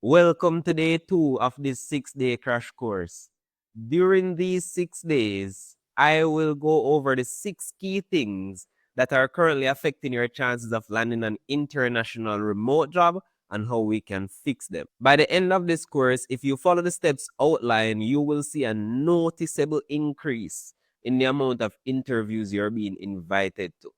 Welcome to day 2 of this 6-day crash course. During these 6 days, I will go over the 6 key things that are currently affecting your chances of landing an international remote job and how we can fix them. By the end of this course, if you follow the steps outlined, you will see a noticeable increase in the amount of interviews you're being invited to.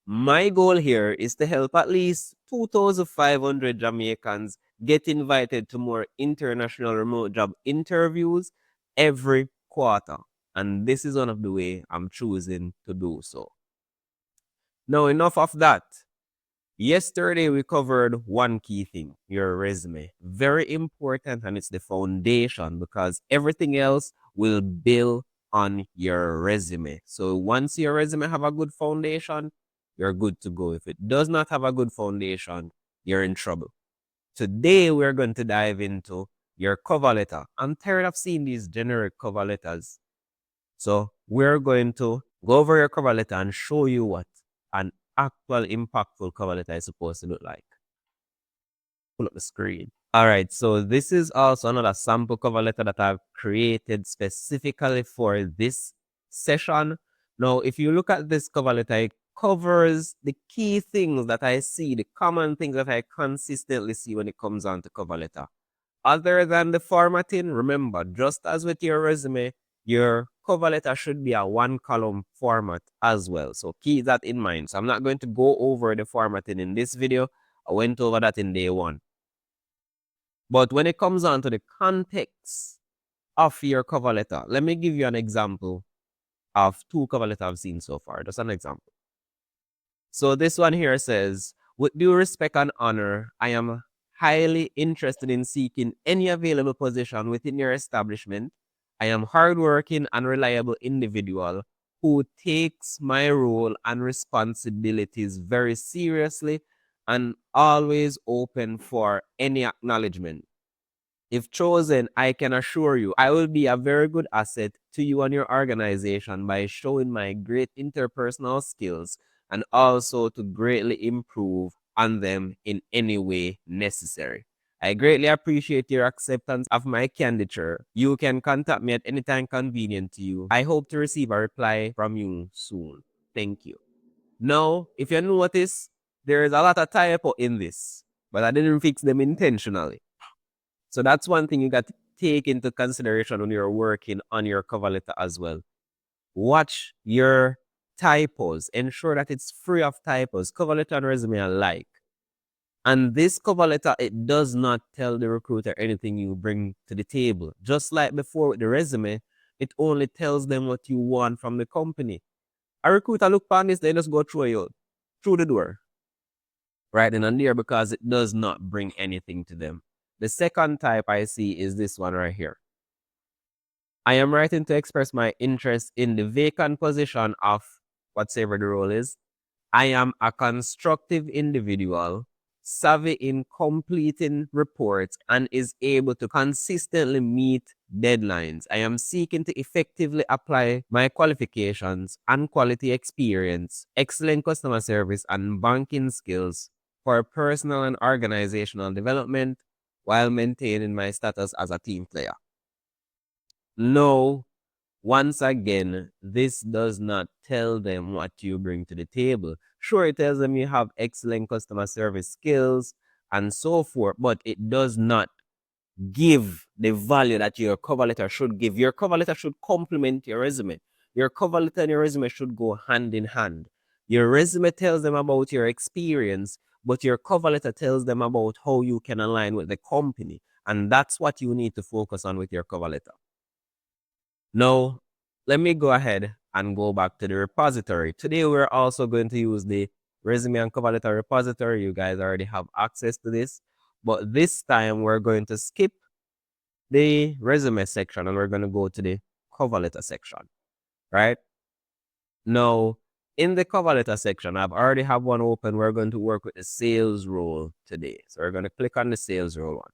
My goal here is to help at least 2,500 Jamaicans get invited to more international remote job interviews every quarter. And this is one of the way I'm choosing to do so. Now, enough of that. Yesterday, we covered one key thing, your resume. Very important, and it's the foundation because everything else will build on your resume. So once your resume have a good foundation, you're good to go. If it does not have a good foundation, you're in trouble. Today, we're going to dive into your cover letter. I'm tired of seeing these generic cover letters. So we're going to go over your cover letter and show you what an actual impactful cover letter is supposed to look like. Pull up the screen. All right, so this is also another sample cover letter that I've created specifically for this session. Now, if you look at this cover letter, it covers the key things that I see, the common things that I consistently see when it comes on to cover letter. Other than the formatting, remember, just as with your resume, your cover letter should be a 1-column format as well. So keep that in mind. So I'm not going to go over the formatting in this video. I went over that in day 1. But when it comes on to the context of your cover letter, let me give you an example of 2 cover letters I've seen so far. Just an example. So this one here says, with due respect and honor, I am highly interested in seeking any available position within your establishment. I am hardworking and reliable individual who takes my role and responsibilities very seriously and always open for any acknowledgement. If chosen, I can assure you I will be a very good asset to you and your organization by showing my great interpersonal skills and also to greatly improve on them in any way necessary. I greatly appreciate your acceptance of my candidature. You can contact me at any time convenient to you. I hope to receive a reply from you soon. Thank you. Now, if you notice, there is a lot of typo in this, but I didn't fix them intentionally. So that's one thing you got to take into consideration when you're working on your cover letter as well. Watch your typos. Ensure that it's free of typos. Cover letter and resume alike. And this cover letter, it does not tell the recruiter anything you bring to the table. Just like before with the resume, it only tells them what you want from the company. A recruiter look upon this, they just go through you through the door. Right then and there, because it does not bring anything to them. The second type I see is this one right here. I am writing to express my interest in the vacant position of whatever the role is. I am a constructive individual, savvy in completing reports, and is able to consistently meet deadlines. I am seeking to effectively apply my qualifications and quality experience, excellent customer service, and banking skills for personal and organizational development while maintaining my status as a team player. No, once again, this does not tell them what you bring to the table. Sure, it tells them you have excellent customer service skills and so forth, but it does not give the value that your cover letter should give. Your cover letter should complement your resume. Your cover letter and your resume should go hand in hand. Your resume tells them about your experience, but your cover letter tells them about how you can align with the company. And that's what you need to focus on with your cover letter. Now, let me go ahead and go back to the repository. Today, we're also going to use the resume and cover letter repository. You guys already have access to this. But this time, we're going to skip the resume section and we're going to go to the cover letter section, right? Now, in the cover letter section, I've already have one open. We're going to work with the sales role today. So we're going to click on the sales role one.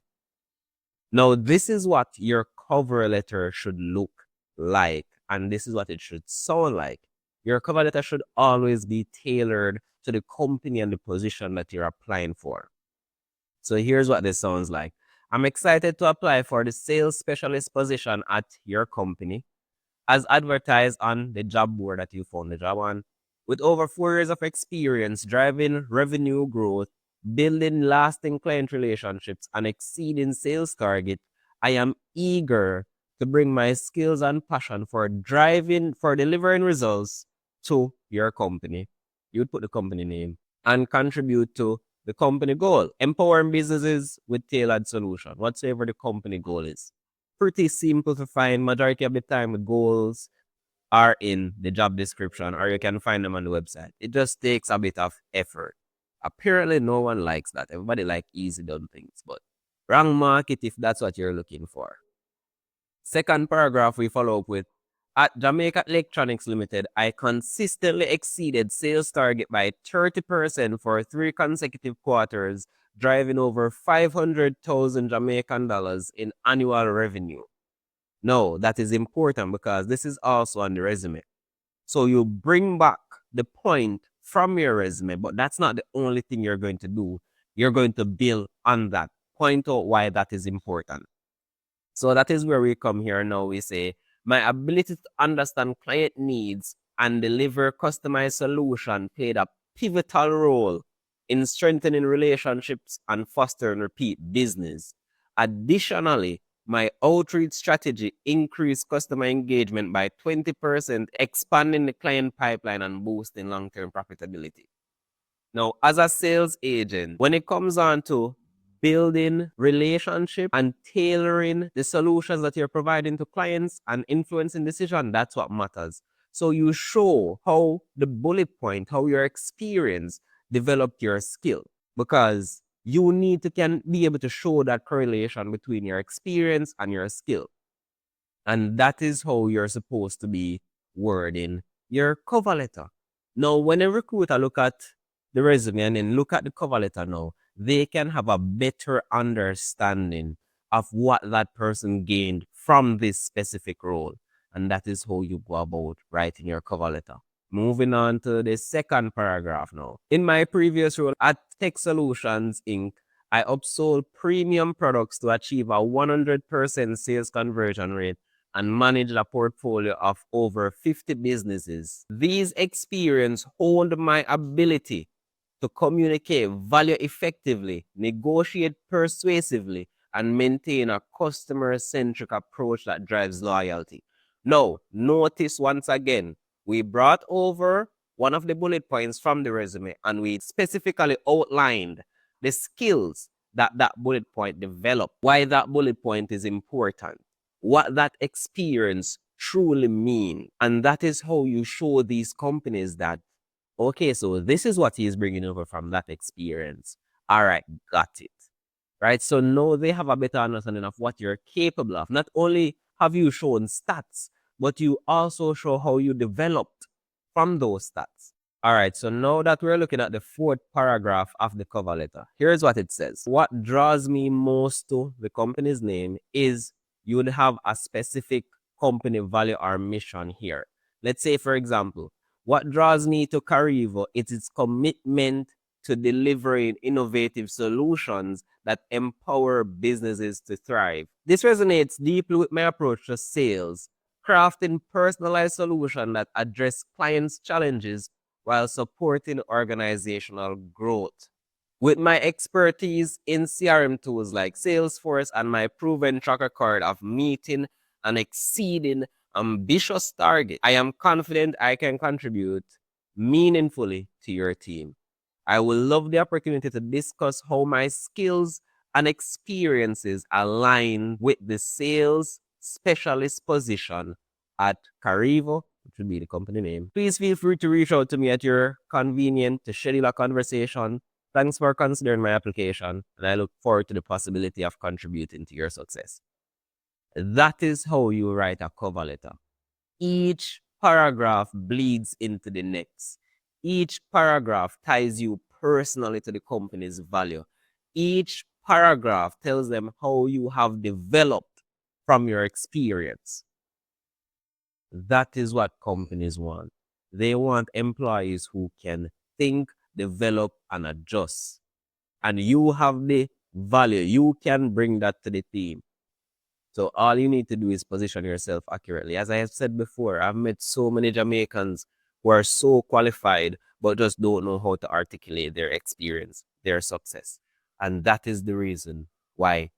Now, this is what your cover letter should look like, and this is what it should sound like. Your cover letter should always be tailored to the company and the position that you're applying for. So here's what this sounds like. I'm excited to apply for the sales specialist position at your company as advertised on the job board that you found the job on. With over 4 years of experience driving revenue growth, building lasting client relationships, and exceeding sales target, I am eager to bring my skills and passion for delivering results to your company. You'd put the company name and contribute to the company goal, empowering businesses with tailored solution, whatsoever the company goal is. Pretty simple to find. Majority of the time, the goals are in the job description, or you can find them on the website. It just takes a bit of effort. Apparently, no one likes that. Everybody like easy done things, but wrong market if that's what you're looking for. Second paragraph we follow up with. At Jamaica Electronics Limited, I consistently exceeded sales target by 30% for 3 consecutive quarters, driving over 500,000 Jamaican dollars in annual revenue. No, that is important because this is also on the resume. So you bring back the point from your resume, but that's not the only thing you're going to do. You're going to build on that, point out why that is important. So that is where we come here now. We say, my ability to understand client needs and deliver customized solution played a pivotal role in strengthening relationships and fostering repeat business. Additionally, my outreach strategy increased customer engagement by 20%, expanding the client pipeline and boosting long-term profitability. Now, as a sales agent, when it comes on to building relationship and tailoring the solutions that you're providing to clients and influencing decision, that's what matters. So you show how the bullet point, how your experience developed your skill, because you need to can be able to show that correlation between your experience and your skill. And that is how you're supposed to be wording your cover letter. Now, when a recruiter look at the resume and then look at the cover letter now, they can have a better understanding of what that person gained from this specific role. And that is how you go about writing your cover letter. Moving on to the second paragraph now. In my previous role at Tech Solutions Inc., I upsold premium products to achieve a 100% sales conversion rate and managed a portfolio of over 50 businesses. These experiences honed my ability to communicate value effectively, negotiate persuasively, and maintain a customer-centric approach that drives loyalty. Now, notice once again, we brought over one of the bullet points from the resume and we specifically outlined the skills that that bullet point developed, why that bullet point is important, what that experience truly means. And that is how you show these companies that, okay, so this is what he's bringing over from that experience. All right, got it. Right? So now they have a better understanding of what you're capable of. Not only have you shown stats, but you also show how you developed from those stats. All right, so now that we're looking at the fourth paragraph of the cover letter, here's what it says. What draws me most to the company's name is you would have a specific company value or mission here. Let's say, for example, what draws me to Carivo is its commitment to delivering innovative solutions that empower businesses to thrive. This resonates deeply with my approach to sales, crafting personalized solutions that address clients' challenges while supporting organizational growth. With my expertise in CRM tools like Salesforce and my proven track record of meeting and exceeding ambitious targets, I am confident I can contribute meaningfully to your team. I will love the opportunity to discuss how my skills and experiences align with the sales specialist position at Carivo, which would be the company name. Please feel free to reach out to me at your convenience to schedule a conversation. Thanks for considering my application, and I look forward to the possibility of contributing to your success. That is how you write a cover letter. Each paragraph bleeds into the next. Each paragraph ties you personally to the company's value. Each paragraph tells them how you have developed from your experience. That is what companies want. They want employees who can think, develop, and adjust. And you have the value. You can bring that to the team. So all you need to do is position yourself accurately. As I have said before, I've met so many Jamaicans who are so qualified, but just don't know how to articulate their experience, their success. And that is the reason why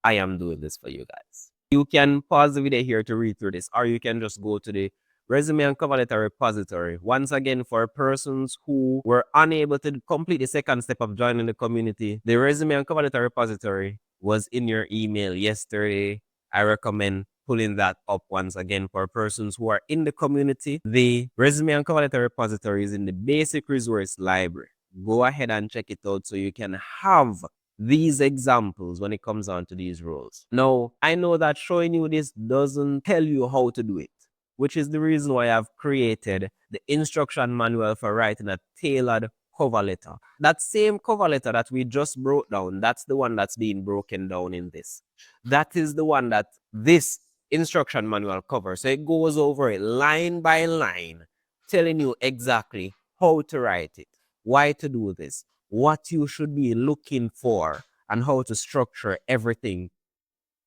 I am doing this for you guys. You can pause the video here to read through this, or you can just go to the resume and cover letter repository. Once again, for persons who were unable to complete the second step of joining the community, the resume and cover letter repository was in your email yesterday. I recommend pulling that up once again for persons who are in the community. The resume and cover letter repository is in the basic resource library. Go ahead and check it out so you can have these examples when it comes on to these roles. Now, I know that showing you this doesn't tell you how to do it, which is the reason why I've created the instruction manual for writing a tailored cover letter. That same cover letter that we just broke down, that's the one that's being broken down in this. That is the one that this instruction manual covers. So it goes over it line by line, telling you exactly how to write it, why to do this, what you should be looking for, and how to structure everything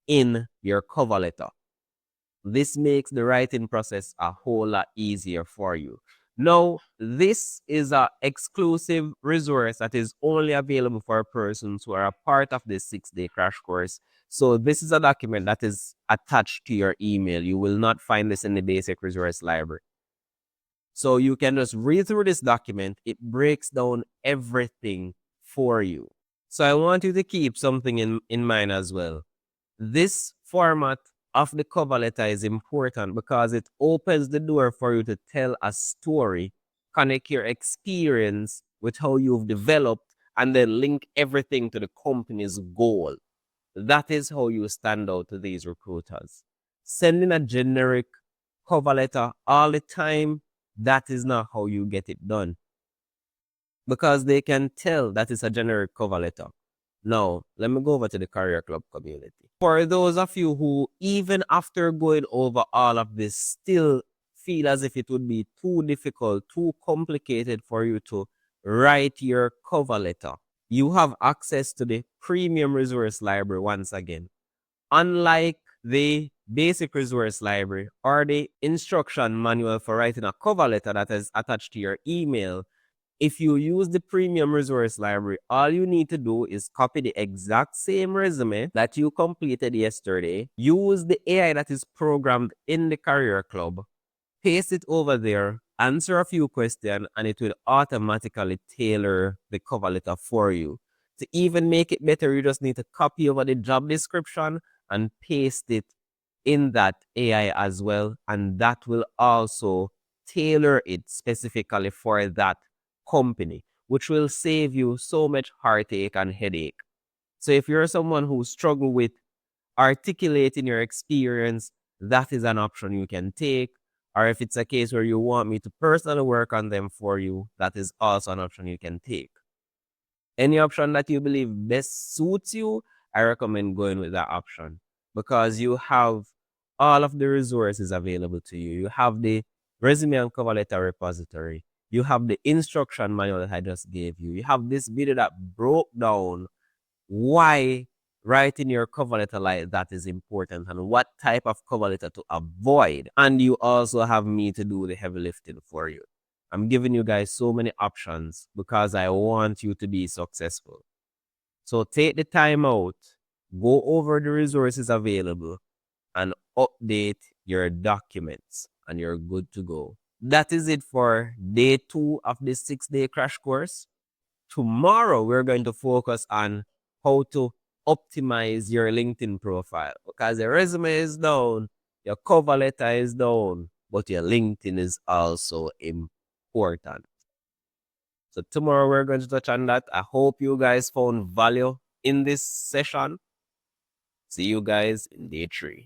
in your cover letter. This makes the writing process a whole lot easier for you. Now, this is an exclusive resource that is only available for persons who are a part of this 6-day crash course. So this is a document that is attached to your email. You will not find this in the basic resource library. So you can just read through this document. It breaks down everything for you. So I want you to keep something in mind as well. This format of the cover letter is important because it opens the door for you to tell a story, connect your experience with how you've developed, and then link everything to the company's goal. That is how you stand out to these recruiters. Sending a generic cover letter all the time, that is not how you get it done. Because they can tell that it's a generic cover letter. Now, let me go over to the Career Club community. For those of you who, even after going over all of this, still feel as if it would be too difficult, too complicated for you to write your cover letter, you have access to the premium resource library once again. Unlike the basic resource library or the instruction manual for writing a cover letter that is attached to your email, if you use the premium resource library, all you need to do is copy the exact same resume that you completed yesterday, use the AI that is programmed in the Career Club, paste it over there, answer a few questions, and it will automatically tailor the cover letter for you. To even make it better, you just need to copy over the job description and paste it in that AI as well. And that will also tailor it specifically for that company, which will save you so much heartache and headache. So if you're someone who struggles with articulating your experience, that is an option you can take. Or if it's a case where you want me to personally work on them for you, that is also an option you can take. Any option that you believe best suits you, I recommend going with that option because you have all of the resources available to you. You have the resume and cover letter repository. You have the instruction manual that I just gave you. You have this video that broke down why writing your cover letter like that is important and what type of cover letter to avoid. And you also have me to do the heavy lifting for you. I'm giving you guys so many options because I want you to be successful. So take the time out, go over the resources available, and update your documents, and you're good to go. That is it for day 2 of this 6-day crash course. Tomorrow, we're going to focus on how to optimize your LinkedIn profile because your resume is down, your cover letter is down, but your LinkedIn is also important. So tomorrow we're going to touch on that. I hope you guys found value in this session. See you guys in day 3.